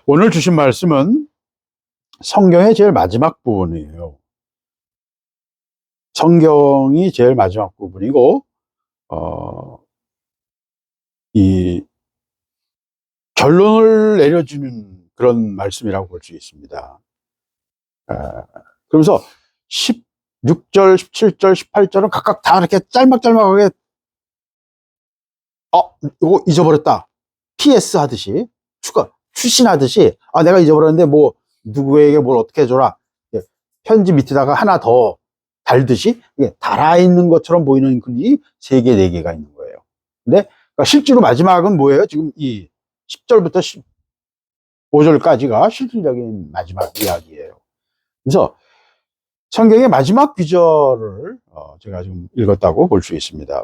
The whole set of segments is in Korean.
오늘 주신 말씀은 성경의 제일 마지막 부분이에요. 성경이 제일 마지막 부분이고, 이 결론을 내려주는 그런 말씀이라고 볼 수 있습니다. 그러면서 16절, 17절, 18절은 각각 다 이렇게 짤막짤막하게, 이거 잊어버렸다. PS 하듯이, 추신하듯이, 내가 잊어버렸는데 뭐, 누구에게 뭘 어떻게 해줘라. 편지 밑에다가 하나 더 달듯이, 달아있는 것처럼 보이는 글이 3개, 4개가 있는 거예요. 근데, 그러니까 실제로 마지막은 뭐예요? 지금 이 10절부터 15절까지가 실질적인 마지막 이야기예요. 그래서 성경의 마지막 구절을 제가 지금 읽었다고 볼 수 있습니다.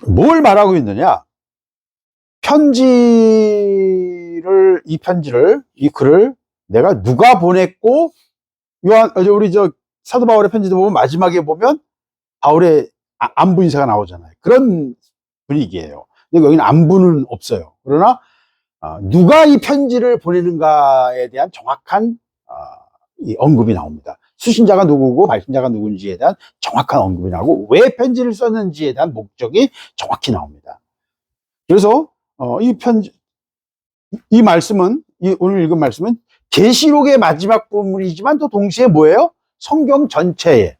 뭘 말하고 있느냐? 이 글을 내가 누가 보냈고, 우리 사도 바울의 편지도 보면 마지막에 보면 바울의 안부 인사가 나오잖아요. 그런 분위기예요. 근데 여기는 안부는 없어요. 그러나 누가 이 편지를 보내는가에 대한 정확한 이 언급이 나옵니다. 수신자가 누구고 발신자가 누군지에 대한 정확한 언급이 나오고, 왜 편지를 썼는지에 대한 목적이 정확히 나옵니다. 그래서 이 말씀은, 오늘 읽은 말씀은 계시록의 마지막 부분이지만 또 동시에 뭐예요? 성경 전체에,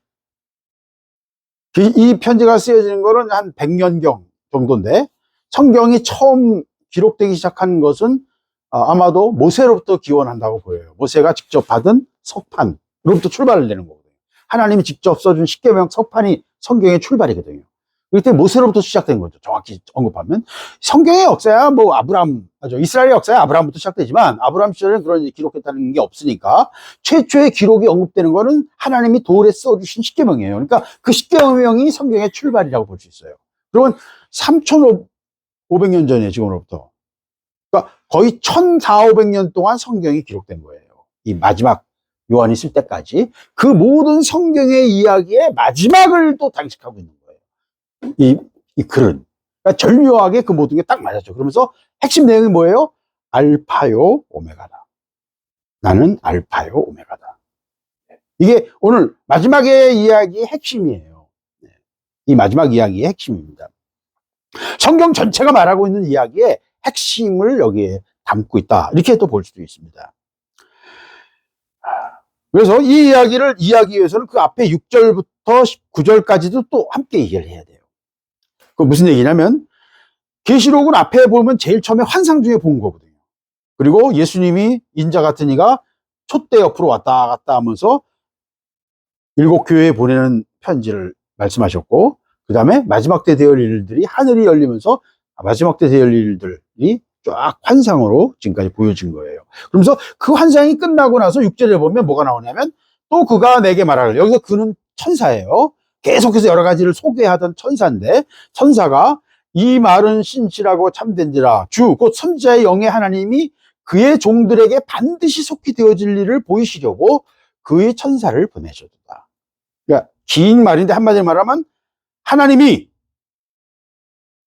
이 편지가 쓰여지는 거는 한 100년경 정도인데, 성경이 처음 기록되기 시작한 것은 아마도 모세로부터 기원한다고 보여요. 모세가 직접 받은 석판으로부터 출발을 내는 거거든요. 하나님이 직접 써준 십계명 석판이 성경의 출발이거든요. 그때 모세로부터 시작된 거죠. 정확히 언급하면. 성경의 역사야 뭐 이스라엘의 역사야 아브라함부터 시작되지만, 아브라함 시절에는 그런 기록했다는 게 없으니까 최초의 기록이 언급되는 거는 하나님이 돌에 써주신 십계명이에요. 그러니까 그 십계명이 성경의 출발이라고 볼 수 있어요. 그러면 3,500년 전에 지금으로부터, 그러니까 거의 1,400~500년 동안 성경이 기록된 거예요. 이 마지막 요한이 쓸 때까지 그 모든 성경의 이야기의 마지막을 또 장식하고 있는 거예요. 이 글은. 그러니까 절묘하게 그 모든 게 딱 맞았죠. 그러면서 핵심 내용이 뭐예요? 알파요 오메가다. 나는 알파요 오메가다. 이게 오늘 마지막의 이야기의 핵심이에요. 이 마지막 이야기의 핵심입니다. 성경 전체가 말하고 있는 이야기의 핵심을 여기에 담고 있다. 이렇게 또 볼 수도 있습니다. 그래서 이 이야기를 이해하기 위해서는 그 앞에 6절부터 9절까지도 또 함께 이해를 해야 돼요. 그 무슨 얘기냐면, 계시록은 앞에 보면 제일 처음에 환상 중에 본 거거든요. 그리고 예수님이 인자 같은 이가 촛대 옆으로 왔다 갔다 하면서 7 교회에 보내는 편지를 말씀하셨고, 그 다음에 마지막 때 되어질 일들이, 하늘이 열리면서 마지막 때 되어질 일들이 쫙 환상으로 지금까지 보여진 거예요. 그러면서 그 환상이 끝나고 나서 6절에 보면 뭐가 나오냐면, 또 그가 내게 말하길. 여기서 그는 천사예요. 계속해서 여러 가지를 소개하던 천사인데, 천사가 이 말은 신실하고 참된지라, 곧 선지자의 영의 하나님이 그의 종들에게 반드시 속히 되어질 일을 보이시려고 그의 천사를 보내셨다. 그러니까 긴 말인데 한마디로 말하면, 하나님이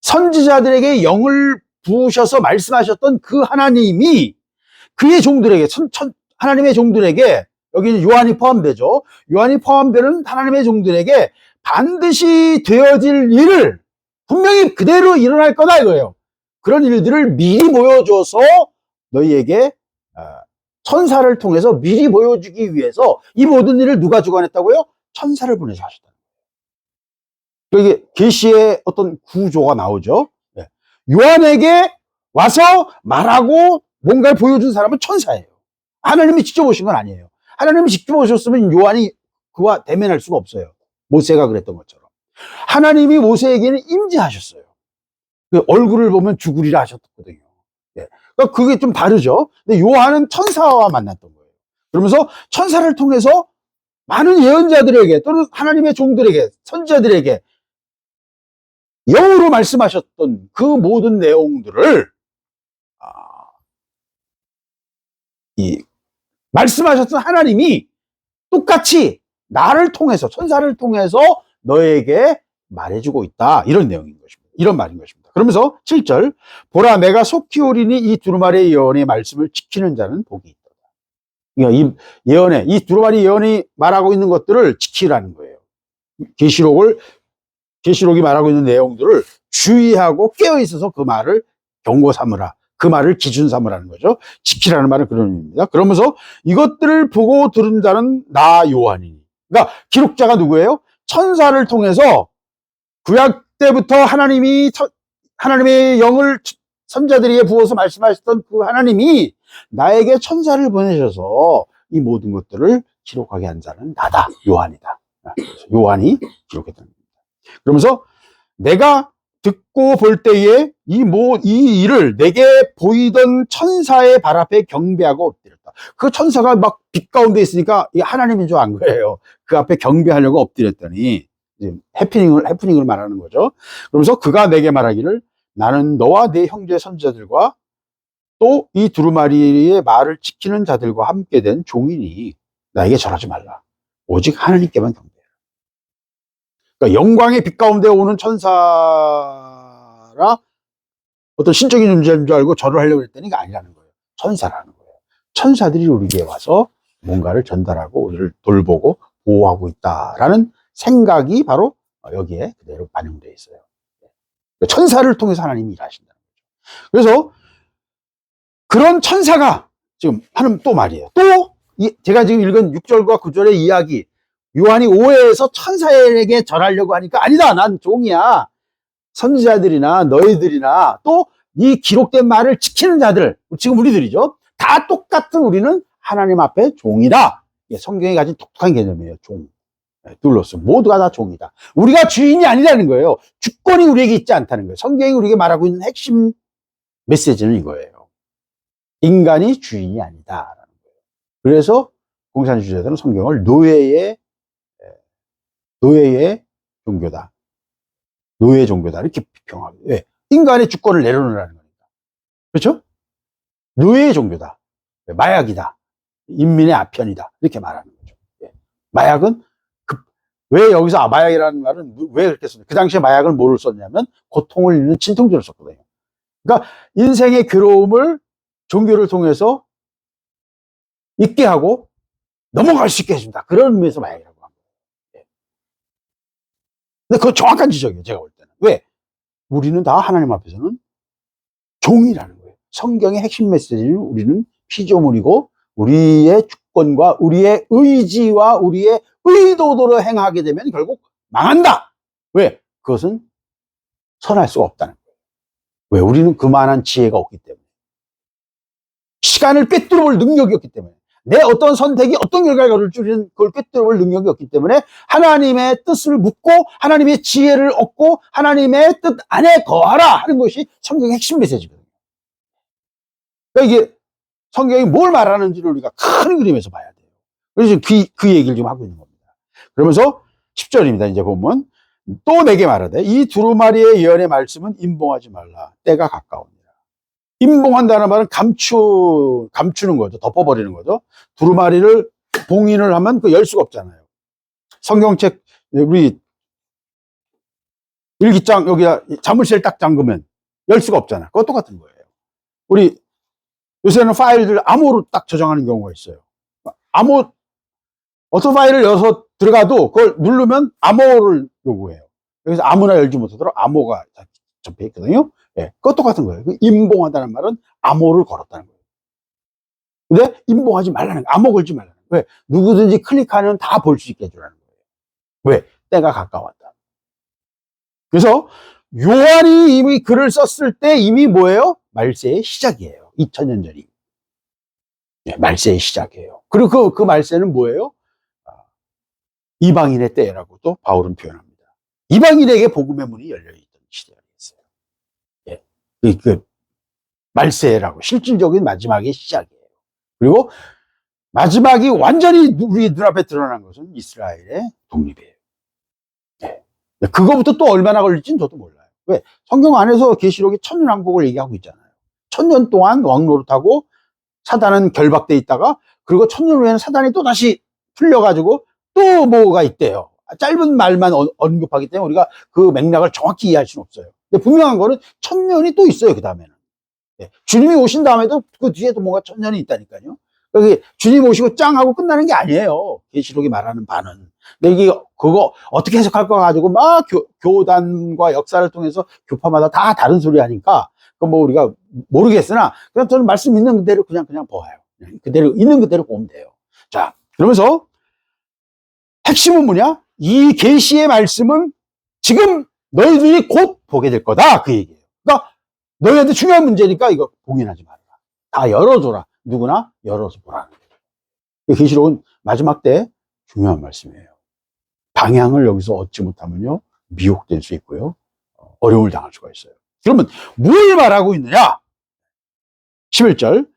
선지자들에게 영을 부으셔서 말씀하셨던 그 하나님이 그의 종들에게, 하나님의 종들에게, 여기는 요한이 포함되죠. 요한이 포함되는 하나님의 종들에게 반드시 되어질 일을, 분명히 그대로 일어날 거다 이거예요. 그런 일들을 미리 보여줘서 너희에게 천사를 통해서 미리 보여주기 위해서 이 모든 일을 누가 주관했다고요? 천사를 보내서 하셨다. 이게 계시의 어떤 구조가 나오죠. 요한에게 와서 말하고 뭔가를 보여준 사람은 천사예요. 하나님이 직접 오신 건 아니에요. 하나님이 직접 오셨으면 요한이 그와 대면할 수가 없어요. 모세가 그랬던 것처럼. 하나님이 모세에게는 임재하셨어요. 얼굴을 보면 죽으리라 하셨거든요. 그러니까 그게 좀 다르죠. 근데 요한은 천사와 만났던 거예요. 그러면서 천사를 통해서 많은 예언자들에게, 또는 하나님의 종들에게, 선지자들에게 영으로 말씀하셨던 그 모든 내용들을 말씀하셨던 하나님이 똑같이 나를 통해서, 천사를 통해서 너에게 말해주고 있다. 이런 내용인 것입니다. 이런 말인 것입니다. 그러면서 7절, 보라 내가 속히 오리니 이 두루마리의 예언의 말씀을 지키는 자는 복이 있다. 그러니까 이 예언의, 이 두루마리 예언이 말하고 있는 것들을 지키라는 거예요. 계시록이 말하고 있는 내용들을 주의하고 깨어 있어서 그 말을 경고 삼으라. 그 말을 기준 삼으라는 거죠. 지키라는 말은 그런 의미입니다. 그러면서 이것들을 보고 들은 자는 나 요한이니. 그러니까 기록자가 누구예요? 천사를 통해서 구약 때부터 하나님의 영을 선자들에게 부어서 말씀하셨던 그 하나님이 나에게 천사를 보내셔서 이 모든 것들을 기록하게 한 자는 나다. 요한이다. 요한이 기록했다는 겁니다. 그러면서 내가 듣고 볼 때에 이 일을 내게 보이던 천사의 발 앞에 경배하고 엎드렸다. 그 천사가 막 빛 가운데 있으니까 하나님인 줄 안 거예요. 그 앞에 경배하려고 엎드렸더니 해프닝을 말하는 거죠. 그러면서 그가 내게 말하기를 나는 너와 네 형제 선지자들과 또 이 두루마리의 말을 지키는 자들과 함께 된 종이니 나에게 절하지 말라. 오직 하나님께만 경배해라. 그러니까 영광의 빛 가운데 오는 천사라 어떤 신적인 존재인 줄 알고 절을 하려고 했더니 이게 아니라는 거예요. 천사라는 거예요. 천사들이 우리에게 와서 뭔가를 전달하고 우리를 돌보고 보호하고 있다라는 생각이 바로 여기에 그대로 반영되어 있어요. 천사를 통해서 하나님이 일하신다는 거죠. 그래서 그런 천사가 지금 하는 또 말이에요. 또 제가 지금 읽은 6절과 9절의 이야기, 요한이 오해해서 천사에게 절하려고 하니까 아니다, 난 종이야. 선지자들이나 너희들이나 또 이 기록된 말을 지키는 자들, 지금 우리들이죠. 다 똑같은 우리는 하나님 앞에 종이다. 성경이 가진 독특한 개념이에요. 종. 둘로스 모두가 다 종이다. 우리가 주인이 아니라는 거예요. 주권이 우리에게 있지 않다는 거예요. 성경이 우리에게 말하고 있는 핵심 메시지는 이거예요. 인간이 주인이 아니다라는 거예요. 그래서 공산주의자들은 성경을 노예의 종교다. 노예 종교다. 이렇게 비평하고. 왜? 인간의 주권을 내려놓으라는 거니까. 그렇죠? 노예의 종교다. 마약이다. 인민의 아편이다. 이렇게 말하는 거죠. 마약은 왜 여기서 마약이라는 말은 왜 그렇게 썼냐? 그 당시에 마약을 뭐를 썼냐면 고통을 잃는 진통제를 썼거든요. 그러니까 인생의 괴로움을 종교를 통해서 잊게 하고 넘어갈 수 있게 해준다. 그런 의미에서 마약이라고 합니다. 근데 그거 정확한 지적이에요. 제가 볼 때는. 왜? 우리는 다 하나님 앞에서는 종이라는 거예요. 성경의 핵심 메시지는 우리는 피조물이고 우리의 주권과 우리의 의지와 우리의 의도대로 행하게 되면 결국 망한다. 왜? 그것은 선할 수가 없다는 거예요. 왜? 우리는 그만한 지혜가 없기 때문에. 시간을 꿰뚫어 볼 능력이 없기 때문에. 내 어떤 선택이 어떤 결과를 줄이는 그걸 꿰뚫어 볼 능력이 없기 때문에 하나님의 뜻을 묻고 하나님의 지혜를 얻고 하나님의 뜻 안에 거하라 하는 것이 성경의 핵심 메시지거든요. 그러니까 이게 성경이 뭘 말하는지를 우리가 큰 그림에서 봐야 돼요. 그래서 그 얘기를 지금 하고 있는 겁니다. 그러면서 10절입니다. 이제 보면 또 내게 말하되 이 두루마리의 예언의 말씀은 임봉하지 말라. 때가 가까우니라. 임봉한다는 말은 감추는 거죠. 덮어버리는 거죠. 두루마리를 봉인을 하면 그 열 수가 없잖아요. 성경책 우리 일기장 여기다 자물쇠를 딱 잠그면 열 수가 없잖아. 그거 똑같은 거예요. 우리 요새는 파일들 암호로 딱 저장하는 경우가 있어요. 암호 어떤 파일을 열어서 들어가도 그걸 누르면 암호를 요구해요. 여기서 아무나 열지 못하도록 암호가 접해 있거든요. 예, 그것 똑같은 거예요. 임봉하다는 말은 암호를 걸었다는 거예요. 근데 임봉하지 말라는 거예요. 암호 걸지 말라는 거예요. 왜? 누구든지 클릭하면 다 볼 수 있게 해주라는 거예요. 왜? 때가 가까웠다. 그래서 요한이 이미 글을 썼을 때 이미 뭐예요? 말세의 시작이에요. 2000년 전이. 네, 말세의 시작이에요. 그리고 그 말세는 뭐예요? 이방인의 때라고 또 바울은 표현합니다. 이방인에게 복음의 문이 열려있던 시대가 있어요. 예. 그 말세라고 실질적인 마지막의 시작이에요. 그리고 마지막이 완전히 우리 눈앞에 드러난 것은 이스라엘의 독립이에요. 예. 그거부터 또 얼마나 걸릴지는 저도 몰라요. 왜? 성경 안에서 계시록이 천년왕국을 얘기하고 있잖아요. 1000년 동안 왕노릇하고 사단은 결박돼 있다가 그리고 1000년 후에는 사단이 또 다시 풀려가지고 또 뭐가 있대요. 짧은 말만 언급하기 때문에 우리가 그 맥락을 정확히 이해할 수는 없어요. 근데 분명한 거는 천년이 또 있어요, 그 다음에는. 예. 주님이 오신 다음에도 그 뒤에도 뭔가 천년이 있다니까요. 여기 주님 오시고 짱 하고 끝나는 게 아니에요. 계시록이 말하는 바는. 근데 이게 그거 어떻게 해석할 거 가지고 막 교단과 역사를 통해서 교파마다 다 다른 소리 하니까 그 뭐 우리가 모르겠으나 그냥 저는 말씀 있는 그대로 그냥 봐요. 그대로 있는 그대로 보면 돼요. 자, 그러면서 핵심은 뭐냐? 이 계시의 말씀은 지금 너희들이 곧 보게 될 거다, 그 얘기예요. 그러니까 너희한테 중요한 문제니까 이거 봉인하지 말라. 다 열어줘라. 누구나 열어서 보라는 거예요. 계시록은 마지막 때 중요한 말씀이에요. 방향을 여기서 얻지 못하면요, 미혹될 수 있고요, 어려움을 당할 수가 있어요. 그러면 뭘 말하고 있느냐? 11절,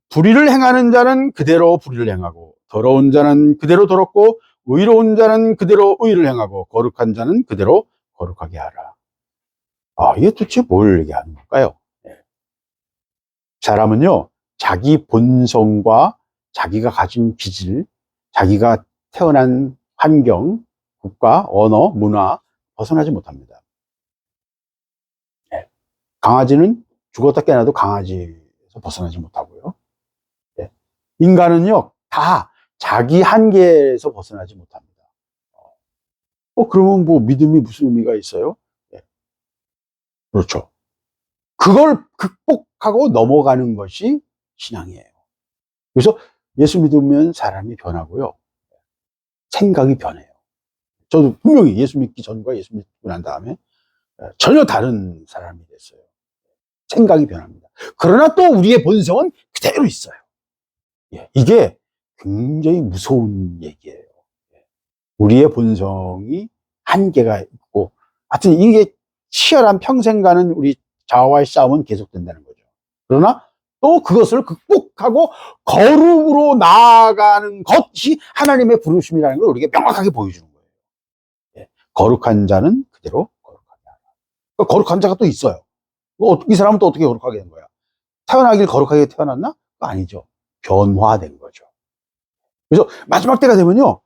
불의를 행하는 자는 그대로 불의를 행하고, 더러운 자는 그대로 더럽고, 의로운 자는 그대로 의를 행하고, 거룩한 자는 그대로 거룩하게 하라. 이게 도대체 뭘 얘기하는 걸까요? 사람은요, 자기 본성과 자기가 가진 기질, 자기가 태어난 환경, 국가, 언어, 문화 벗어나지 못합니다. 강아지는 죽었다 깨어나도 강아지에서 벗어나지 못하고요. 인간은요, 다 자기 한계에서 벗어나지 못합니다. 그러면 뭐 믿음이 무슨 의미가 있어요? 그렇죠. 그걸 극복하고 넘어가는 것이 신앙이에요. 그래서 예수 믿으면 사람이 변하고요, 생각이 변해요. 저도 분명히 예수 믿기 전과 예수 믿고 난 다음에 전혀 다른 사람이 됐어요. 생각이 변합니다. 그러나 또 우리의 본성은 그대로 있어요. 이게 굉장히 무서운 얘기예요. 우리의 본성이 한계가 있고, 하여튼 이게 치열한 평생 가는 우리 자아와의 싸움은 계속된다는 거죠. 그러나 또 그것을 극복하고 거룩으로 나아가는 것이 하나님의 부르심이라는 걸 우리에게 명확하게 보여주는 거예요. 거룩한 자는 그대로 거룩하게 하라. 그러니까 거룩한 자가 또 있어요. 이 사람은 또 어떻게 거룩하게 된 거야? 태어나길 거룩하게 태어났나? 아니죠. 변화된 거죠. 그래서 마지막 때가 되면요,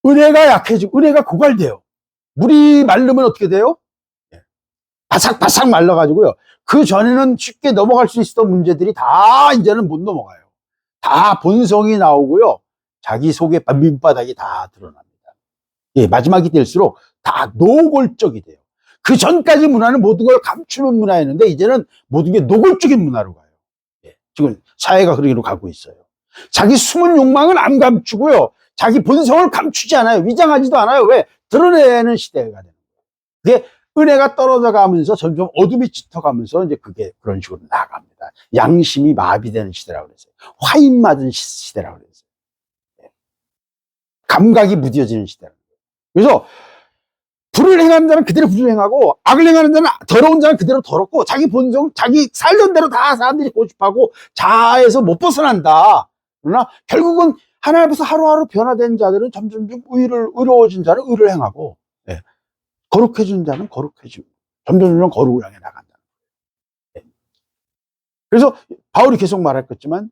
은혜가 약해지고 은혜가 고갈돼요. 물이 마르면 어떻게 돼요? 바삭바삭 말라가지고요, 그 전에는 쉽게 넘어갈 수 있었던 문제들이 다 이제는 못 넘어가요. 다 본성이 나오고요, 자기 속에 밑바닥이 다 드러납니다. 마지막이 될수록 다 노골적이 돼요. 그 전까지 문화는 모든 걸 감추는 문화였는데 이제는 모든 게 노골적인 문화로 가요. 지금 사회가 그러기로 가고 있어요. 자기 숨은 욕망은 안 감추고요, 자기 본성을 감추지 않아요. 위장하지도 않아요. 왜? 드러내는 시대가 되는 거예요. 그게 은혜가 떨어져 가면서 점점 어둠이 짙어가면서 이제 그게 그런 식으로 나갑니다. 양심이 마비되는 시대라고 그랬어요. 화인 맞은 시대라고 그랬어요. 감각이 무뎌지는 시대라고. 그래서 불을 행하는 자는 그대로 불을 행하고, 악을 행하는 자는, 더러운 자는 그대로 더럽고, 자기 본성, 자기 살던 대로 다 사람들이 고집하고 자아에서 못 벗어난다. 그러나 결국은 하나님 앞에서 하루하루 변화된 자들은 점점 의로워진 자는 의를 행하고, 거룩해진 자는 거룩해지고, 점점 거룩을 향해 나간다. 그래서 바울이 계속 말했겠지만,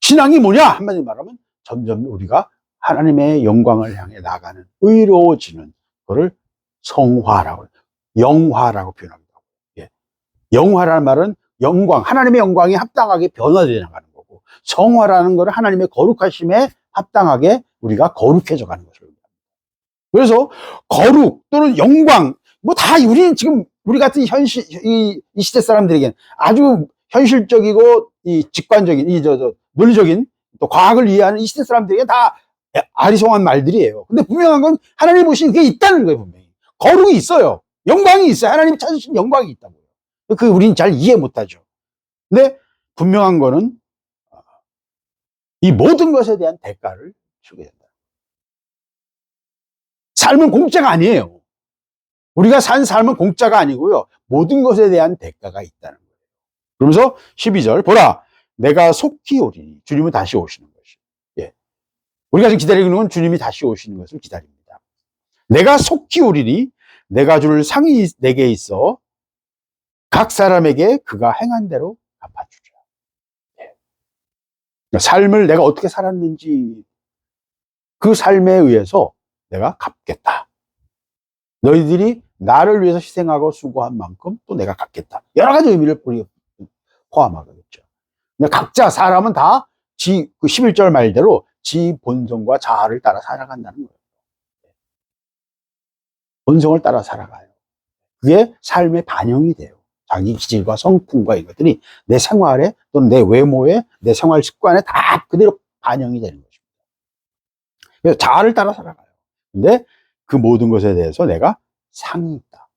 신앙이 뭐냐? 한마디로 말하면 점점 우리가 하나님의 영광을 향해 나가는, 의로워지는 그거를 성화라고, 영화라고 표현합니다. 영화라는 말은 영광, 하나님의 영광이 합당하게 변화되어 나가는 거고, 성화라는 것은 하나님의 거룩하심에 합당하게 우리가 거룩해져 가는 것을 의미합니다. 그래서 거룩 또는 영광, 뭐 다 우리는 지금 우리 같은 이 시대 사람들에게는 아주 현실적이고 이 직관적인, 논리적인 또 과학을 이해하는 이 시대 사람들에게 다 아리송한 말들이에요. 근데 분명한 건 하나님 보시는 게 있다는 거예요, 분명히. 거룩이 있어요. 영광이 있어요. 하나님이 찾으신 영광이 있다고요. 그 우리는 잘 이해 못하죠. 근데 분명한 거는 이 모든 것에 대한 대가를 주게 된다. 삶은 공짜가 아니에요. 우리가 산 삶은 공짜가 아니고요, 모든 것에 대한 대가가 있다는 거예요. 그러면서 12절, 보라, 내가 속히 오리니. 주님은 다시 오시는 것이. 우리가 지금 기다리고 있는 건 주님이 다시 오시는 것을 기다립니다. 내가 속히 오리니 내가 줄 상이 내게 있어 각 사람에게 그가 행한 대로 갚아주자. 삶을 내가 어떻게 살았는지 그 삶에 의해서 내가 갚겠다. 너희들이 나를 위해서 희생하고 수고한 만큼 또 내가 갚겠다. 여러 가지 의미를 포함하겠죠. 근데 각자 사람은 다 그 11절 말대로 지 본성과 자아를 따라 살아간다는 거예요. 본성을 따라 살아가요. 그게 삶의 반영이 돼요. 자기 기질과 성품과 이것들이 내 생활에 또는 내 외모에 내 생활 습관에 다 그대로 반영이 되는 것입니다. 그래서 자아를 따라 살아가요. 근데 그 모든 것에 대해서 내가 상이 있다.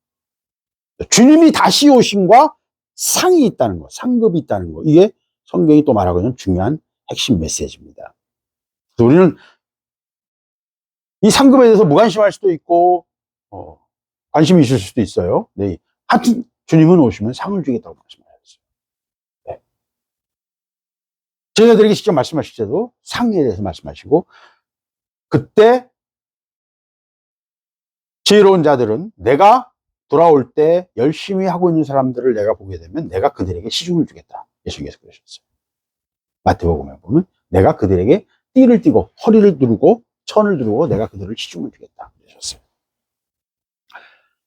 주님이 다시 오심과 상이 있다는 거, 상급이 있다는 거. 이게 성경이 또 말하고 있는 중요한 핵심 메시지입니다. 그래서 우리는 이 상급에 대해서 무관심할 수도 있고, 관심이 있을 수도 있어요. 네. 하여튼, 주님은 오시면 상을 주겠다고 말씀하셨어요. 네. 제자들에게 직접 말씀하실 때도 상에 대해서 말씀하시고, 그때 지혜로운 자들은 내가 돌아올 때 열심히 하고 있는 사람들을 내가 보게 되면 내가 그들에게 시중을 주겠다. 예수님께서 그러셨어요. 마태복음에 보면 내가 그들에게 띠를 띠고 허리를 두르고 천을 두르고 내가 그들을 시중을 주겠다. 그러셨어요.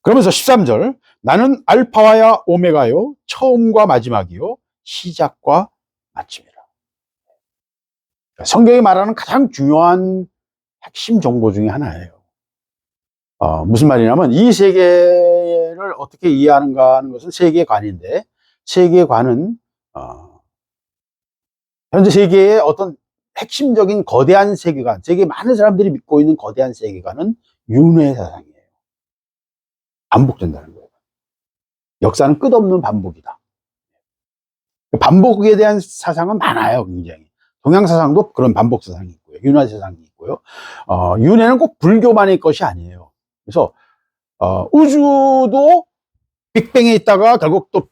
그러면서 13절 나는 알파와야 오메가요 처음과 마지막이요 시작과 마침이라. 성경이 말하는 가장 중요한 핵심 정보 중에 하나예요. 무슨 말이냐면 이 세계를 어떻게 이해하는가 하는 것은 세계관인데 세계관은 현재 세계의 어떤 핵심적인 거대한 세계관, 세계 많은 사람들이 믿고 있는 거대한 세계관은 윤회 사상이에요. 반복된다는 거예요. 역사는 끝없는 반복이다. 반복에 대한 사상은 많아요, 굉장히. 동양 사상도 그런 반복 사상이 있고요. 윤회 사상이 있고요. 윤회는 꼭 불교만의 것이 아니에요. 그래서 우주도 빅뱅에 있다가 결국 또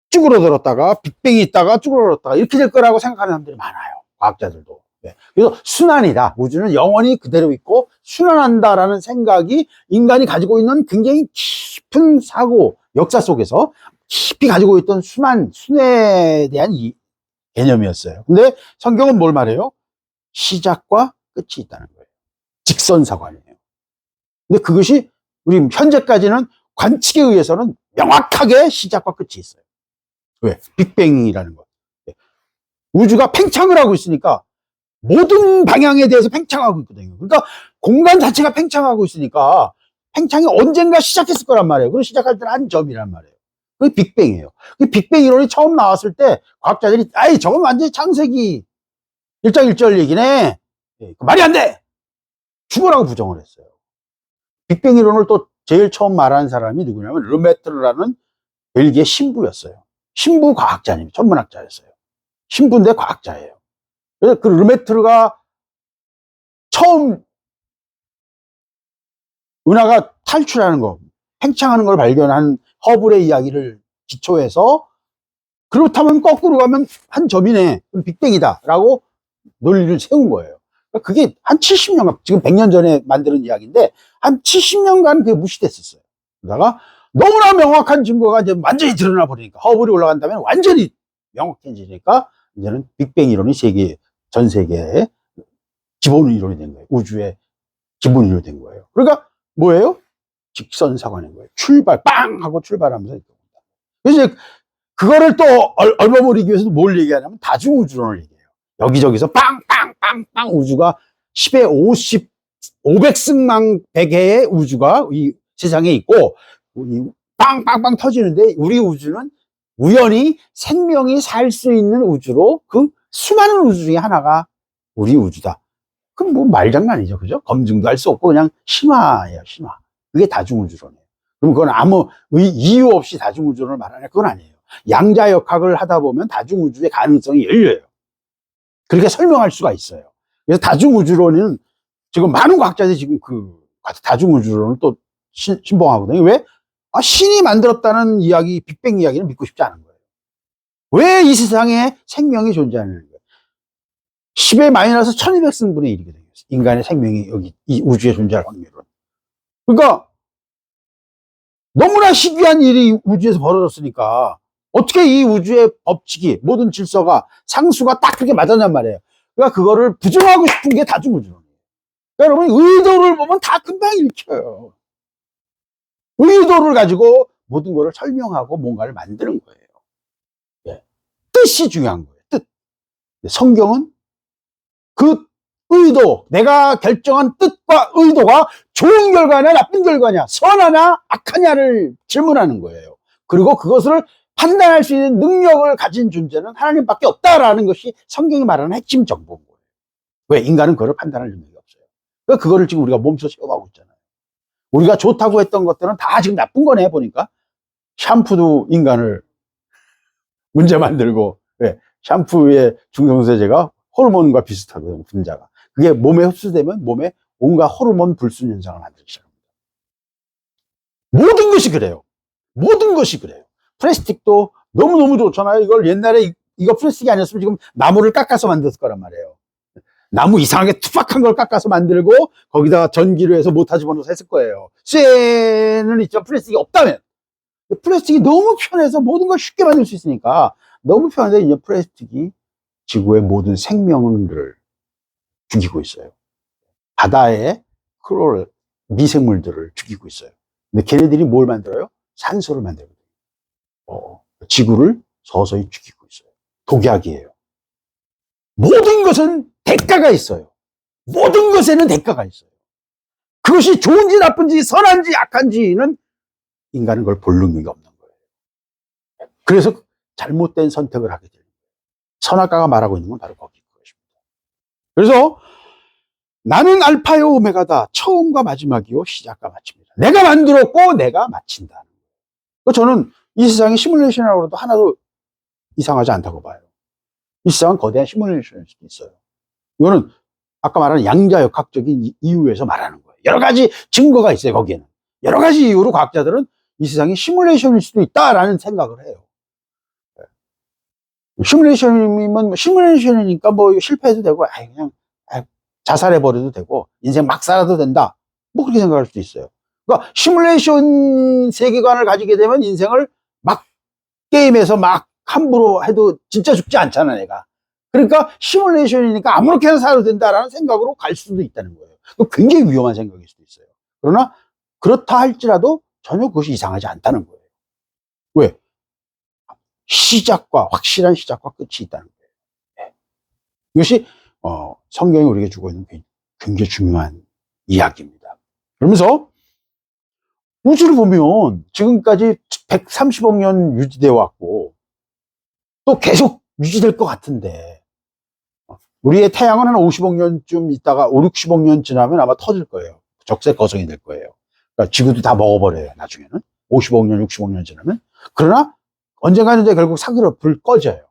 쭈그러들었다가 빅뱅이 있다가 쭈그러들었다가 이렇게 될 거라고 생각하는 사람들이 많아요. 과학자들도. 네. 그래서 순환이다. 우주는 영원히 그대로 있고 순환한다라는 생각이 인간이 가지고 있는 굉장히 깊은 사고, 역사 속에서 깊이 가지고 있던 순회에 대한 이 개념이었어요. 근데 성경은 뭘 말해요? 시작과 끝이 있다는 거예요. 직선사관이에요. 근데 그것이 우리 현재까지는 관측에 의해서는 명확하게 시작과 끝이 있어요. 왜? 빅뱅이라는 것. 우주가 팽창을 하고 있으니까 모든 방향에 대해서 팽창하고 있거든요. 그러니까 공간 자체가 팽창하고 있으니까 팽창이 언젠가 시작했을 거란 말이에요. 그리고 시작할 때는 한 점이란 말이에요. 그게 빅뱅이에요. 그 빅뱅 이론이 처음 나왔을 때 과학자들이 아이 저건 완전히 창세기 일장일절 얘기네. 말이 안 돼. 죽어라고 부정을 했어요. 빅뱅 이론을 또 제일 처음 말한 사람이 누구냐면 르메트르라는 벨기에 신부였어요. 신부 과학자님, 천문학자였어요. 신부인데 과학자예요. 그래서 그 르메트르가 처음 은하가 탈출하는 거, 팽창하는 걸 발견한 허블의 이야기를 기초해서 그렇다면 거꾸로 가면 한 점이네, 빅뱅이다 라고 논리를 세운 거예요. 그게 한 70년간, 지금 100년 전에 만드는 이야기인데 한 70년간 그게 무시됐었어요. 그러다가 너무나 명확한 증거가 이제 완전히 드러나 버리니까 허블이 올라간다면 완전히 명확해지니까 이제는 빅뱅 이론이 전 세계의 기본 이론이 된 거예요. 우주의 기본 이론이 된 거예요. 그러니까 뭐예요? 직선사관인 거예요. 출발, 빵! 하고 출발하면서. 그래서 이제 그거를 또 얼버무리기 위해서 뭘 얘기하냐면 다중우주론을 얘기해요. 여기저기서 빵, 빵, 빵, 빵 우주가 10에 50, 500승만 100회의 우주가 이 세상에 있고, 빵빵빵 터지는데 우리 우주는 우연히 생명이 살 수 있는 우주로 그 수많은 우주 중에 하나가 우리 우주다. 그럼 뭐 말장난이죠. 그죠? 검증도 할 수 없고 그냥 신화예요, 신화. 그게 다중우주론이에요. 그럼 그건 아무 이유 없이 다중우주론을 말하냐? 그건 아니에요. 양자역학을 하다 보면 다중우주의 가능성이 열려요. 그렇게 설명할 수가 있어요. 그래서 다중우주론은 지금 많은 과학자들이 지금 그 다중우주론을 또 신봉하거든요. 왜? 신이 만들었다는 이야기, 빅뱅 이야기는 믿고 싶지 않은 거예요. 왜 이 세상에 생명이 존재하는 거예요? 10의 마이너스 1200승분의 1이거든요. 인간의 생명이 여기 이 우주에 존재할 확률은. 그러니까 너무나 희귀한 일이 우주에서 벌어졌으니까 어떻게 이 우주의 법칙이, 모든 질서가, 상수가 딱 그렇게 맞았냔 말이에요. 그러니까 그거를 부정하고 싶은 게 다중우주론이에요. 그러니까 여러분 의도를 보면 다 금방 읽혀요. 의도를 가지고 모든 것을 설명하고 뭔가를 만드는 거예요. 예. 뜻이 중요한 거예요. 뜻. 성경은 그 의도, 내가 결정한 뜻과 의도가 좋은 결과냐 나쁜 결과냐, 선하냐 악하냐를 질문하는 거예요. 그리고 그것을 판단할 수 있는 능력을 가진 존재는 하나님밖에 없다라는 것이 성경이 말하는 핵심 정보인 거예요. 왜? 인간은 그걸 판단할 능력이 없어요. 그러니까 그거를 지금 우리가 몸소 체험하고 있잖아요. 우리가 좋다고 했던 것들은 다 지금 나쁜 거네 보니까. 샴푸도 인간을 문제 만들고, 왜? 샴푸의 중성세제가 호르몬과 비슷하거든요, 분자가. 그게 몸에 흡수되면 몸에 온갖 호르몬 불순 현상을 만들기 시작합니다. 모든 것이 그래요. 모든 것이 그래요. 플라스틱도 너무너무 좋잖아요. 이걸 옛날에 이거 플라스틱이 아니었으면 지금 나무를 깎아서 만들었을 거란 말이에요. 나무 이상하게 투박한 걸 깎아서 만들고 거기다가 전기로 해서 모터 집어넣어서 했을 거예요. 쇠는 있지만 플라스틱이 없다면. 플라스틱이 너무 편해서 모든 걸 쉽게 만들 수 있으니까 너무 편해서 이제 플라스틱이 지구의 모든 생명을 죽이고 있어요. 바다의 크롤, 미생물들을 죽이고 있어요. 근데 걔네들이 뭘 만들어요? 산소를 만들거든요. 지구를 서서히 죽이고 있어요. 독약이에요. 모든 것은 대가가 있어요. 모든 것에는 대가가 있어요. 그것이 좋은지 나쁜지 선한지 악한지는 인간은 그걸 볼 능력이 없는 거예요. 그래서 잘못된 선택을 하게 돼요. 선악과가 말하고 있는 건 바로 거기인 것입니다. 그래서 나는 알파요 오메가다. 처음과 마지막이요 시작과 마침이다. 내가 만들었고 내가 마친다. 저는 이 세상이 시뮬레이션이라고 해도 하나도 이상하지 않다고 봐요. 이 세상은 거대한 시뮬레이션일 수도 있어요. 이거는 아까 말한 양자역학적인 이유에서 말하는 거예요. 여러 가지 증거가 있어요, 거기에는. 여러 가지 이유로 과학자들은 이 세상이 시뮬레이션일 수도 있다라는 생각을 해요. 시뮬레이션이면, 시뮬레이션이니까 뭐 실패해도 되고, 그냥 자살해버려도 되고, 인생 막 살아도 된다. 뭐 그렇게 생각할 수도 있어요. 그러니까 시뮬레이션 세계관을 가지게 되면 인생을 막 게임에서 막 함부로 해도 진짜 죽지 않잖아, 내가. 그러니까 시뮬레이션이니까 아무렇게나 살아도 된다라는 생각으로 갈 수도 있다는 거예요. 굉장히 위험한 생각일 수도 있어요. 그러나 그렇다 할지라도 전혀 그것이 이상하지 않다는 거예요. 왜? 시작과, 확실한 시작과 끝이 있다는 거예요. 네. 이것이 성경이 우리에게 주고 있는 굉장히 중요한 이야기입니다. 그러면서 우주를 보면 지금까지 130억 년 유지되어 왔고 또 계속 유지될 것 같은데, 우리의 태양은 한 50억 년쯤 있다가 5, 60억 년 지나면 아마 터질 거예요. 적색 거성이 될 거예요. 그러니까 지구도 다 먹어버려요, 나중에는. 50억 년, 60억 년 지나면. 그러나 언젠가는 이제 결국 사그러 불 꺼져요.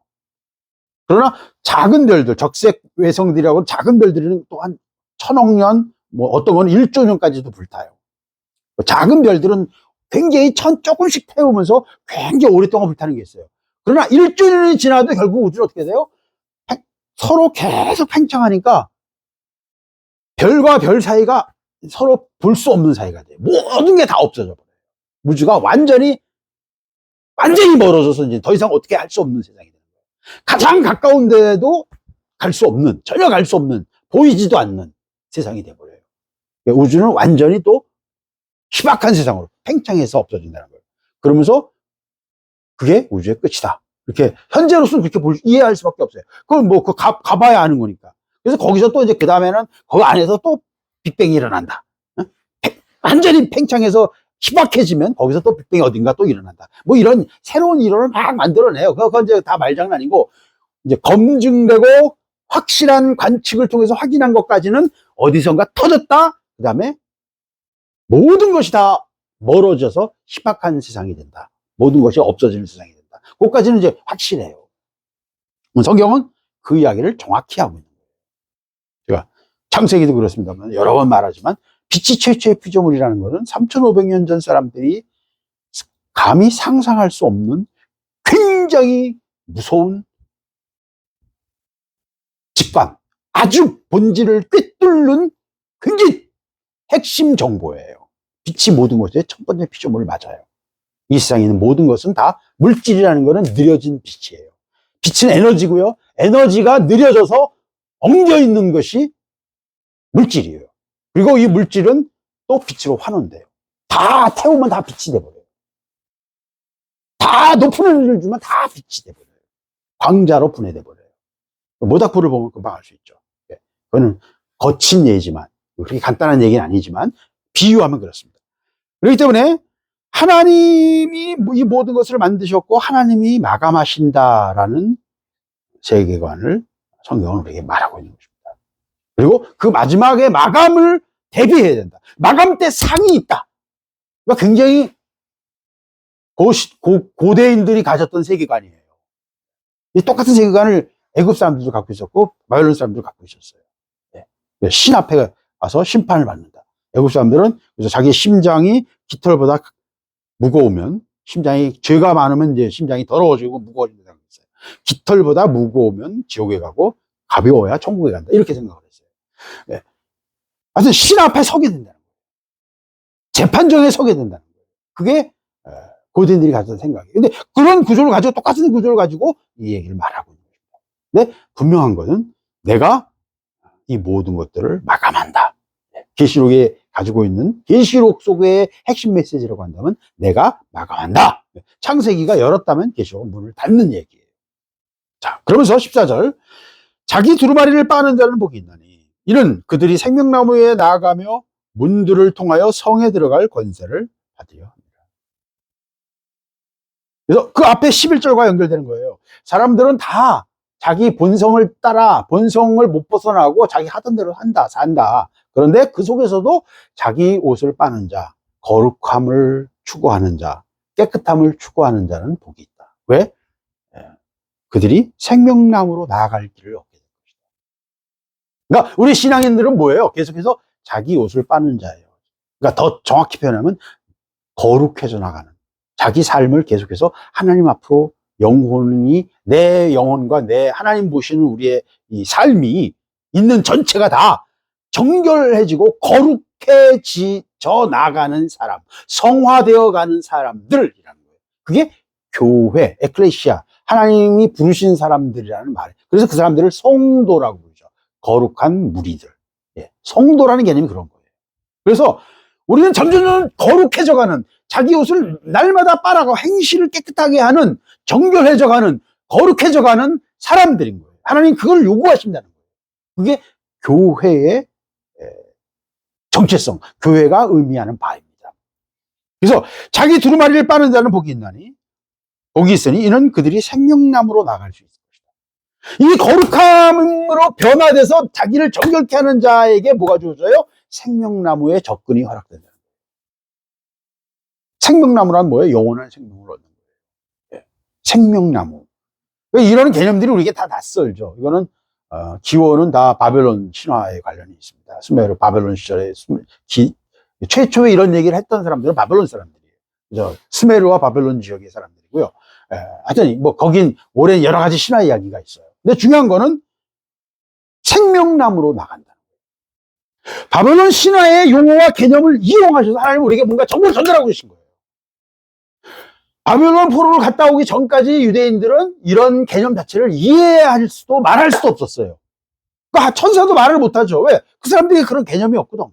그러나 작은 별들, 적색 외성들이라고 작은 별들은 또 한 1000억 년, 뭐 어떤 건 1조 년까지도 불타요. 작은 별들은 굉장히 조금씩 태우면서 굉장히 오랫동안 불타는 게 있어요. 그러나 1조 년이 지나도 결국 우주는 어떻게 돼요? 서로 계속 팽창하니까 별과 별 사이가 서로 볼 수 없는 사이가 돼요. 모든 게 다 없어져 버려요. 우주가 완전히 멀어져서 이제 더 이상 어떻게 할 수 없는 세상이 되는 거예요. 가장 가까운 데도 갈 수 없는, 전혀 갈 수 없는, 보이지도 않는 세상이 돼버려요. 우주는 완전히 또 희박한 세상으로 팽창해서 없어진다는 거예요. 그러면서 그게 우주의 끝이다. 이렇게 현재로서는 그렇게 이해할 수밖에 없어요. 그걸 뭐 가봐야 아는 거니까. 그래서 거기서 또 이제 그 다음에는 거기 안에서 또 빅뱅이 일어난다. 완전히 팽창해서 희박해지면 거기서 또 빅뱅이 어딘가 또 일어난다. 뭐 이런 새로운 이론을 막 만들어내요. 그건 이제 다 말장난이고, 이제 검증되고 확실한 관측을 통해서 확인한 것까지는 어디선가 터졌다. 그 다음에 모든 것이 다 멀어져서 희박한 세상이 된다. 모든 것이 없어지는 세상이 된다. 그것까지는 이제 확실해요. 성경은 그 이야기를 정확히 하고 있는 거예요. 제가 창세기도 그렇습니다만 여러 번 말하지만 빛이 최초의 피조물이라는 것은 3500년 전 사람들이 감히 상상할 수 없는 굉장히 무서운 직관, 아주 본질을 꿰뚫는 굉장히 핵심 정보예요. 빛이 모든 것의 첫 번째 피조물을 맞아요. 이 세상에 있는 모든 것은 다 물질이라는 것은 느려진 빛이에요. 빛은 에너지고요. 에너지가 느려져서 엉겨 있는 것이 물질이에요. 그리고 이 물질은 또 빛으로 환원돼요. 다 태우면 다 빛이 돼버려요. 다 높은 에너지를 주면 다 빛이 돼버려요. 광자로 분해돼버려요. 모닥불을 보면 금방 알 수 있죠. 예. 그거는 거친 예지만, 그렇게 간단한 얘기는 아니지만, 비유하면 그렇습니다. 그렇기 때문에 하나님이 이 모든 것을 만드셨고, 하나님이 마감하신다라는 세계관을 성경은 우리에게 말하고 있는 것입니다. 그리고 그 마지막에 마감을 대비해야 된다. 마감 때 상이 있다. 그러니까 굉장히 고대인들이 가졌던 세계관이에요. 이 똑같은 세계관을 애굽 사람들도 갖고 있었고 바벨론 사람들도 갖고 있었어요. 네. 신 앞에 와서 심판을 받는다. 애굽 사람들은 그래서 자기 심장이 깃털보다 무거우면, 심장이 죄가 많으면 이제 심장이 더러워지고 무거워진다고 했어요. 깃털보다 무거우면 지옥에 가고 가벼워야 천국에 간다. 이렇게 생각을 했어요. 네. 하여튼 신 앞에 서게 된다는 거예요. 재판정에 서게 된다는 거예요. 그게 고대인들이 가졌던 생각이에요. 근데 그런 구조를 가지고, 똑같은 구조를 가지고 이 얘기를 말하고 있는 겁니다. 근데 분명한 것은 내가 이 모든 것들을 마감한다. 계시록에 가지고 있는 계시록 속의 핵심 메시지라고 한다면 내가 마감한다. 창세기가 열었다면 계시록은 문을 닫는 얘기예요. 자, 그러면서 14절, 자기 두루마리를 빠는 자는 복이 있나니 이는 그들이 생명나무에 나아가며 문들을 통하여 성에 들어갈 권세를 받으려 합니다. 그래서 그 앞에 11절과 연결되는 거예요. 사람들은 다 자기 본성을 따라, 본성을 못 벗어나고 자기 하던 대로 한다, 산다. 그런데 그 속에서도 자기 옷을 빠는 자, 거룩함을 추구하는 자, 깨끗함을 추구하는 자는 복이 있다. 왜? 그들이 생명나무로 나아갈 길을 얻게 된 것이다. 그러니까 우리 신앙인들은 뭐예요? 계속해서 자기 옷을 빠는 자예요. 그러니까 더 정확히 표현하면 거룩해져 나가는, 자기 삶을 계속해서 하나님 앞으로, 영혼이, 내 영혼과 내 하나님 보시는 우리의 이 삶이 있는 전체가 다 정결해지고 거룩해져 나가는 사람, 성화되어 가는 사람들이라는 거예요. 그게 교회, 에클레시아, 하나님이 부르신 사람들이라는 말이에요. 그래서 그 사람들을 성도라고 부르죠. 거룩한 무리들. 예, 성도라는 개념이 그런 거예요. 그래서 우리는 점점 거룩해져가는, 자기 옷을 날마다 빨아가 행실을 깨끗하게 하는, 정결해져가는, 거룩해져가는 사람들인 거예요. 하나님 그걸 요구하신다는 거예요. 그게 교회의 정체성, 교회가 의미하는 바입니다. 그래서 자기 두루마리를 빠는 자는 복이 있나니, 복이 있으니 이는 그들이 생명나무로 나갈 수 있을 것이다. 이 거룩함으로 변화돼서 자기를 정결케 하는 자에게 뭐가 주어져요? 생명나무의 접근이 허락된다는 거예요. 생명나무란 뭐예요? 영원한 생명을 얻는 거예요. 예. 생명나무. 이런 개념들이 우리에게 다 낯설죠. 이거는 기원은 다 바벨론 신화에 관련이 있습니다. 수메르 바벨론 시절에 최초에 이런 얘기를 했던 사람들은 바벨론 사람들이에요. 그죠? 스메르와 바벨론 지역의 사람들이고요. 하여튼 뭐 거긴 오랜 여러 가지 신화 이야기가 있어요. 근데 중요한 거는 생명나무로 나간다. 바벨론 신화의 용어와 개념을 이용하셔서 하나님 우리에게 뭔가 정보를 전달하고 계신 거예요. 바벨론 포로를 갔다 오기 전까지 유대인들은 이런 개념 자체를 이해할 수도 말할 수도 없었어요. 그러니까 천사도 말을 못하죠. 왜? 그 사람들이 그런 개념이 없거든.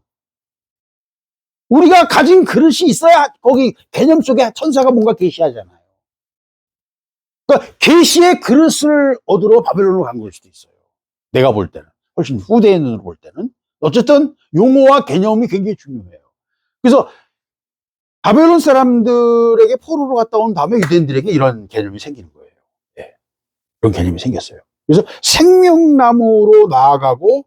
우리가 가진 그릇이 있어야 거기 개념 속에 천사가 뭔가 계시하잖아요. 그러니까 계시의 그릇을 얻으러 바벨론으로 간 걸 수도 있어요. 내가 볼 때는. 훨씬 후대의 눈으로 볼 때는. 어쨌든 용어와 개념이 굉장히 중요해요. 그래서 바벨론 사람들에게 포로로 갔다 온 다음에 유대인들에게 이런 개념이 생기는 거예요. 예. 그런 개념이 생겼어요. 그래서 생명나무로 나아가고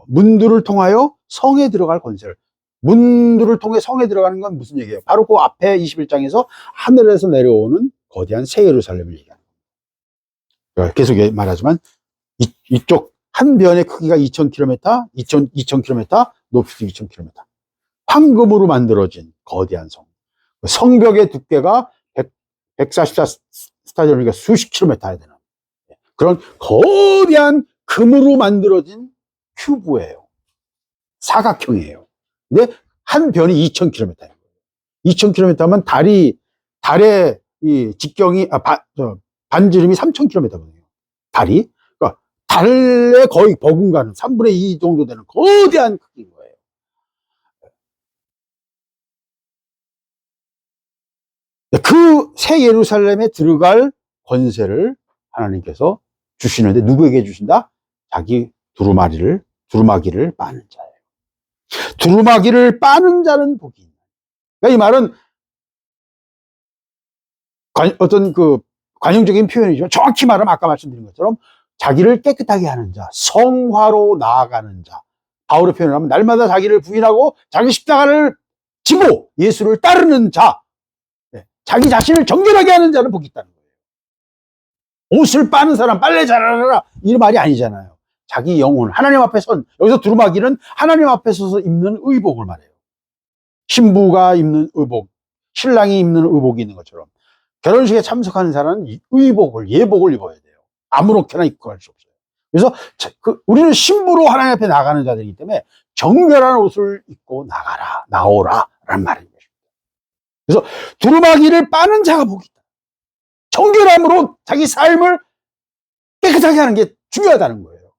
문들을 통하여 성에 들어갈 권세를, 문들을 통해 성에 들어가는 건 무슨 얘기예요? 바로 그 앞에 21장에서 하늘에서 내려오는 거대한 새 예루살렘을 얘기하는 거예요. 계속 말하지만 이쪽 한 변의 크기가 2000km, 2000km, 높이도 2000km. 황금으로 만들어진 거대한 성. 성벽의 두께가 144스타디움, 그러니까 수십 킬로미터야 되는 그런 거대한 금으로 만들어진 큐브예요. 사각형이에요. 근데 한 변이 2000km예요. 2000km면 달의 이 직경이, 반지름이 3000km거든요. 달이. 그러니까 달에 거의 버금가는 3분의 2 정도 되는 거대한 크기인 거예요. 그 새 예루살렘에 들어갈 권세를 하나님께서 주시는데 누구에게 주신다? 자기 두루마기를 빠는 자예요. 두루마기를 빠는 자는 복이 있다. 그러니까 이 말은 어떤 그 관용적인 표현이지만 정확히 말하면 아까 말씀드린 것처럼 자기를 깨끗하게 하는 자, 성화로 나아가는 자. 바울의 표현을 하면 날마다 자기를 부인하고 자기 십자가를 지고 예수를 따르는 자, 자기 자신을 정결하게 하는 자는 복이 있다는 거예요. 옷을 빠는 사람 빨래 잘하라 이 말이 아니잖아요. 자기 영혼, 하나님 앞에 선, 여기서 두루마기는 하나님 앞에 서서 입는 의복을 말해요. 신부가 입는 의복, 신랑이 입는 의복이 있는 것처럼 결혼식에 참석하는 사람은 예복을 입어야 돼요. 아무렇게나 입고 갈 수 없어요. 그래서 우리는 신부로 하나님 앞에 나가는 자들이기 때문에 정결한 옷을 입고 나오라 라는 말입니다. 그래서 두루마기를 빠는 자가 복이 있다. 정결함으로 자기 삶을 깨끗하게 하는 게 중요하다는 거예요.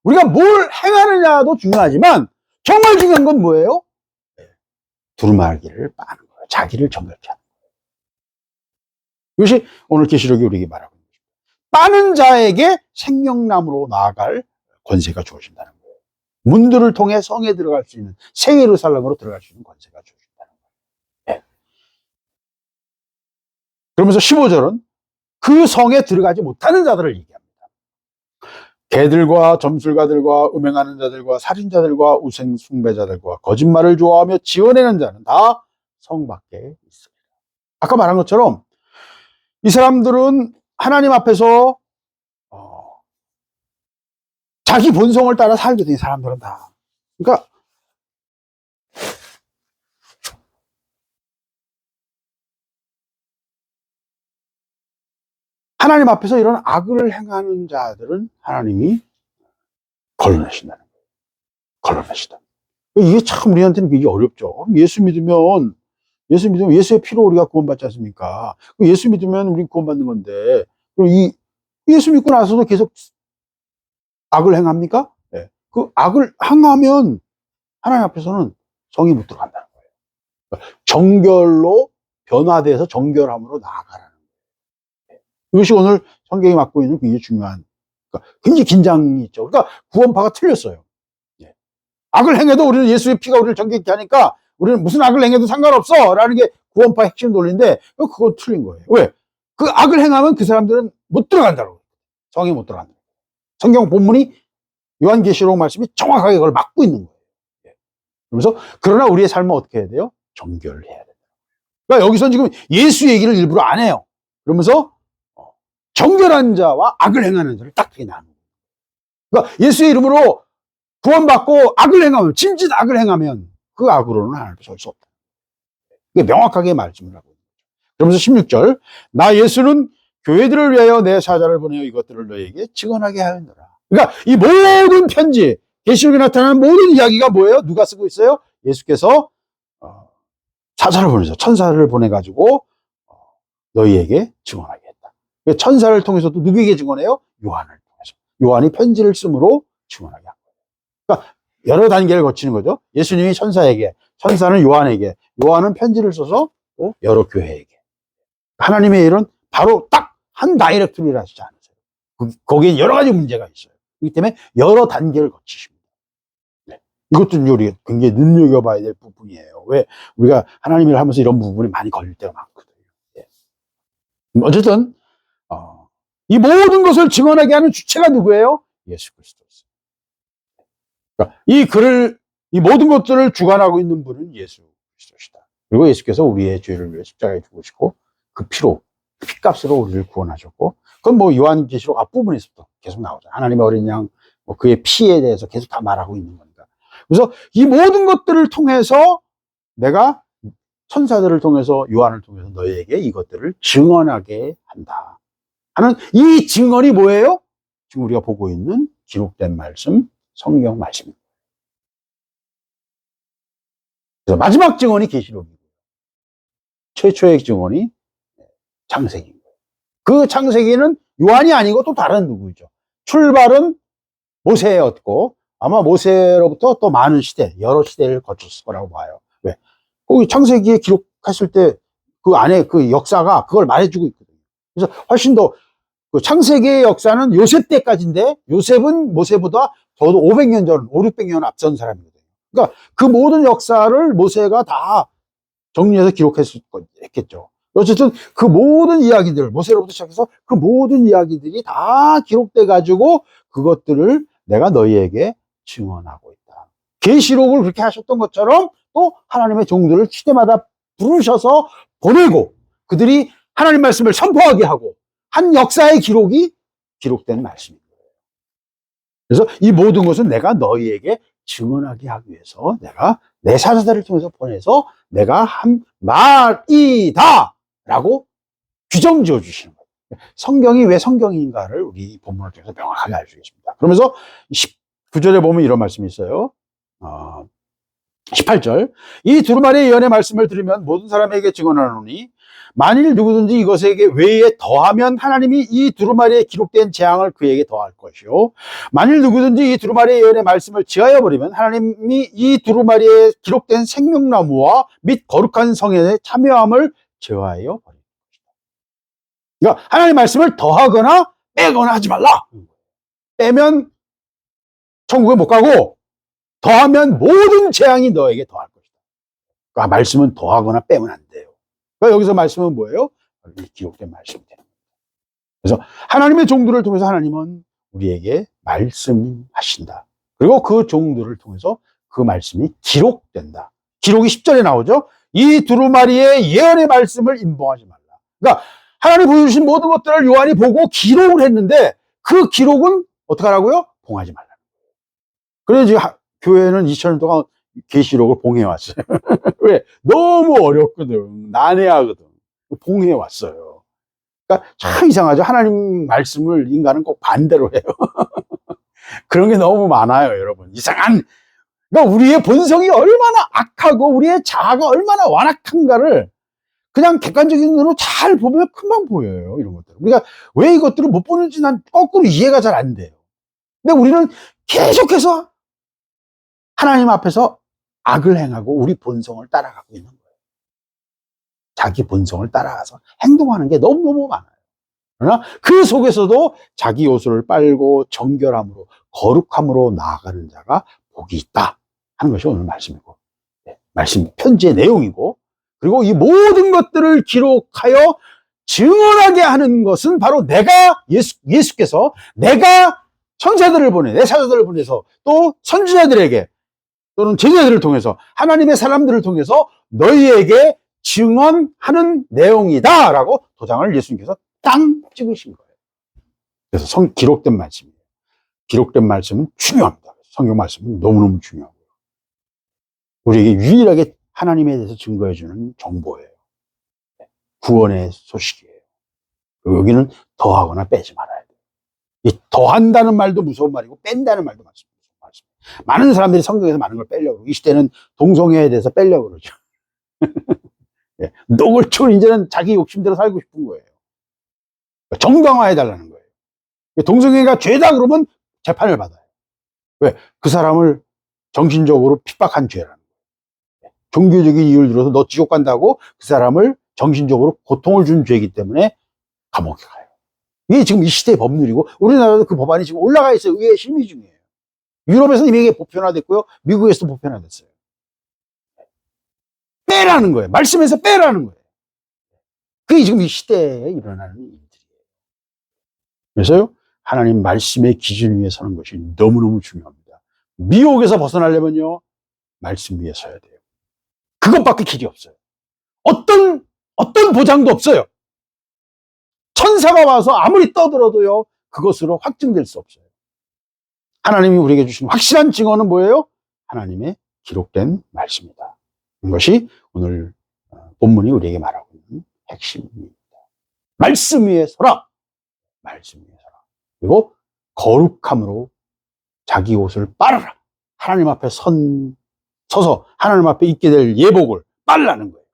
우리가 뭘 행하느냐도 중요하지만 정말 중요한 건 뭐예요? 두루마기를 빠는 거예요. 자기를 정결케 하는 거예요. 이것이 오늘 계시록이 우리에게 말하고 있는 것입니다. 빠는 자에게 생명나무로 나아갈 권세가 주어진다는 거예요. 문들을 통해 성에 들어갈 수 있는, 새 예루살렘으로 들어갈 수 있는 권세가 주어진다는 거예요. 그러면서 15절은 그 성에 들어가지 못하는 자들을 얘기합니다. 개들과 점술가들과 음행하는 자들과 살인자들과 우상 숭배자들과 거짓말을 좋아하며 지어내는 자는 다 성 밖에 있습니다. 아까 말한 것처럼 이 사람들은 하나님 앞에서 자기 본성을 따라 살거든요. 이 사람들은 다. 그러니까 하나님 앞에서 이런 악을 행하는 자들은 하나님이 걸러내신다는 거예요. 걸러내시다. 이게 참 우리한테는 굉장히 어렵죠. 예수 믿으면 예수의 피로 우리가 구원받지 않습니까? 예수 믿으면 우리 구원받는 건데, 그럼 예수 믿고 나서도 계속 악을 행합니까? 네. 그 악을 행하면 하나님 앞에서는 성이 못 들어간다는 거예요. 정결로 변화돼서 정결함으로 나아가라는 거예요. 이것이 오늘 성경이 맡고 있는 굉장히 중요한, 굉장히 긴장이 있죠. 그러니까 구원파가 틀렸어요. 악을 행해도 우리는 예수의 피가 우리를 정결케 하니까 우리는 무슨 악을 행해도 상관없어 라는 게 구원파 핵심 논리인데 그건 틀린 거예요. 왜? 그 악을 행하면 그 사람들은 못 들어간다고. 성에 못 들어간다. 성경 본문이 요한계시록 말씀이 정확하게 그걸 막고 있는 거예요. 그러면서 그러나 우리의 삶은 어떻게 해야 돼요? 정결해야 돼요. 그러니까 여기서 지금 예수 얘기를 일부러 안 해요. 그러면서 정결한 자와 악을 행하는 자를 딱 나누는 거예요. 그러니까 예수의 이름으로 구원받고 악을 행하면, 짐짓 악을 행하면 그 악으로는 하나님 설 수 없다. 이게 명확하게 말씀을 하고 있는 거죠. 그러면서 16절, 나 예수는 교회들을 위하여 내 사자를 보내어 이것들을 너에게 증언하게 하였노라. 그러니까 이 모든 편지, 계시록에 나타나는 모든 이야기가 뭐예요? 누가 쓰고 있어요? 예수께서 사자를 보내서 천사를 보내가지고 너희에게 증언하게 했다. 천사를 통해서도 누구에게 증언해요? 요한을 통해서. 요한이 편지를 쓰므로 증언하게 합니다. 그러니까 여러 단계를 거치는 거죠. 예수님이 천사에게, 천사는 요한에게, 요한은 편지를 써서 또 여러 교회에게. 하나님의 일은 바로 딱 한 다이렉트리를 하시지 않으세요. 거기에 여러 가지 문제가 있어요. 그렇기 때문에 여러 단계를 거치십니다. 네. 이것도 우리가 굉장히 눈여겨봐야 될 부분이에요. 왜? 우리가 하나님 일을 하면서 이런 부분이 많이 걸릴 때가 많거든요. 네. 어쨌든 이 모든 것을 증언하게 하는 주체가 누구예요? 예수 그리스도였어요. 그러니까 이 모든 것들을 주관하고 있는 분은 예수 그리스도시다. 그리고 예수께서 우리의 죄를 위해 십자가에 죽으시고 그 피로, 피값으로 우리를 구원하셨고, 그건 뭐 요한계시록 앞부분에서부터 계속 나오죠. 하나님의 어린 양, 뭐 그의 피에 대해서 계속 다 말하고 있는 겁니다. 그래서 이 모든 것들을 통해서 내가 천사들을 통해서 요한을 통해서 너희에게 이것들을 증언하게 한다 하는 이 증언이 뭐예요? 지금 우리가 보고 있는 기록된 말씀, 성경 말씀입니다. 그래서 마지막 증언이 계시록이고 최초의 증언이 창세기인 거예요. 그 창세기는 요한이 아니고 또 다른 누구죠. 출발은 모세였고 아마 모세로부터 또 많은 시대, 여러 시대를 거쳤을 거라고 봐요. 왜? 거기 창세기에 기록했을 때 그 안에 그 역사가 그걸 말해주고 있거든요. 그래서 훨씬 더 그 창세기의 역사는 요셉 때까지인데 요셉은 모세보다 더도 500년 전, 5, 600년 앞선 사람이거든요. 그러니까 그 모든 역사를 모세가 다 정리해서 기록했겠죠. 어쨌든 그 모든 이야기들, 모세로부터 시작해서 그 모든 이야기들이 다 기록돼 가지고 그것들을 내가 너희에게 증언하고 있다. 계시록을 그렇게 하셨던 것처럼 또 하나님의 종들을 시대마다 부르셔서 보내고 그들이 하나님 말씀을 선포하게 하고 한 역사의 기록이 기록된 말씀입니다. 그래서 이 모든 것은 내가 너희에게 증언하게 하기 위해서 내가 내 사자들을 통해서 보내서 내가 한 말이다 라고 규정 지어 주시는 거예요. 성경이 왜 성경인가를 우리 본문을 통해서 명확하게 알려주겠습니다. 그러면서 19절에 보면 이런 말씀이 있어요. 18절 이 두루마리의 예언의 말씀을 들으면 모든 사람에게 증언하노니 만일 누구든지 이것에게 외에 더하면 하나님이 이 두루마리에 기록된 재앙을 그에게 더할 것이요 만일 누구든지 이 두루마리의 예언의 말씀을 제하여 버리면 하나님이 이 두루마리에 기록된 생명나무와 및 거룩한 성에 참여함을 제하여 버릴 것이다. 그러니까 하나님의 말씀을 더하거나 빼거나 하지 말라. 빼면 천국에 못 가고 더하면 모든 재앙이 너에게 더할 것이다. 그러니까 말씀은 더하거나 빼면 안 돼요. 그러니까 여기서 말씀은 뭐예요? 기록된 말씀이 되는 거예요. 그래서 하나님의 종들을 통해서 하나님은 우리에게 말씀하신다. 그리고 그 종들을 통해서 그 말씀이 기록된다. 기록이 10절에 나오죠. 이 두루마리의 예언의 말씀을 임봉하지 말라. 그러니까 하나님 보여주신 모든 것들을 요한이 보고 기록을 했는데 그 기록은 어떻게 하라고요? 봉하지 말라. 그래서 지금 교회는 2000년 동안 계시록을 봉해왔어요. 왜? 너무 어렵거든. 난해하거든. 봉해왔어요. 그러니까 참 이상하죠. 하나님 말씀을 인간은 꼭 반대로 해요. 그런 게 너무 많아요, 여러분. 이상한. 그러니까 우리의 본성이 얼마나 악하고 우리의 자아가 얼마나 완악한가를 그냥 객관적인 눈으로 잘 보면 금방 보여요, 이런 것들. 우리가 왜 이것들을 못 보는지 난 거꾸로 이해가 잘 안 돼요. 근데 우리는 계속해서 하나님 앞에서 악을 행하고 우리 본성을 따라가고 있는 거예요. 자기 본성을 따라가서 행동하는 게 너무너무 많아요. 그러나 그 속에서도 자기 옷을 빨고 정결함으로 거룩함으로 나아가는 자가 복이 있다 하는 것이 오늘 말씀이고, 말씀 편지의 내용이고, 그리고 이 모든 것들을 기록하여 증언하게 하는 것은 바로 내가 예수께서 내가 천사들을 보내, 내 사자들을 보내서 또 선지자들에게 또는 제자들을 통해서 하나님의 사람들을 통해서 너희에게 증언하는 내용이다 라고 도장을 예수님께서 땅 찍으신 거예요. 그래서 기록된 말씀이에요. 기록된 말씀은 중요합니다. 성경 말씀은 너무너무 중요하고요. 우리에게 유일하게 하나님에 대해서 증거해주는 정보예요. 구원의 소식이에요. 그리고 여기는 더하거나 빼지 말아야 돼요. 이 더한다는 말도 무서운 말이고 뺀다는 말도 무서운 말이에요. 많은 사람들이 성경에서 많은 걸 빼려고 이 시대는 동성애에 대해서 빼려고 그러죠. 노골적으로 이제는 자기 욕심대로 살고 싶은 거예요. 정당화해달라는 거예요. 동성애가 죄다 그러면 재판을 받아요. 왜? 그 사람을 정신적으로 핍박한 죄라는 거예요. 종교적인 이유를 들어서 너 지옥 간다고 그 사람을 정신적으로 고통을 준 죄이기 때문에 감옥에 가요. 이게 지금 이 시대의 법률이고 우리나라도 그 법안이 지금 올라가 있어요. 의회 심의 중이에요. 유럽에서는 이미 이게 보편화됐고요. 미국에서도 보편화됐어요. 빼라는 거예요. 말씀에서 빼라는 거예요. 그게 지금 이 시대에 일어나는 일들이에요. 그래서요, 하나님 말씀의 기준 위에 서는 것이 너무너무 중요합니다. 미혹에서 벗어나려면요, 말씀 위에 서야 돼요. 그것밖에 길이 없어요. 어떤 보장도 없어요. 천사가 와서 아무리 떠들어도요, 그것으로 확증될 수 없어요. 하나님이 우리에게 주신 확실한 증언은 뭐예요? 하나님의 기록된 말씀이다. 이것이 오늘 본문이 우리에게 말하고 있는 핵심입니다. 말씀 위에 서라. 말씀 위에 서라. 그리고 거룩함으로 자기 옷을 빨아라. 하나님 앞에 서서 하나님 앞에 있게 될 예복을 빨라는 거예요.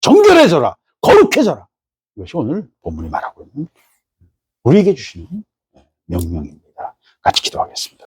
정결해져라. 거룩해져라. 이것이 오늘 본문이 말하고 있는 우리에게 주시는 명령입니다. 같이 기도하겠습니다.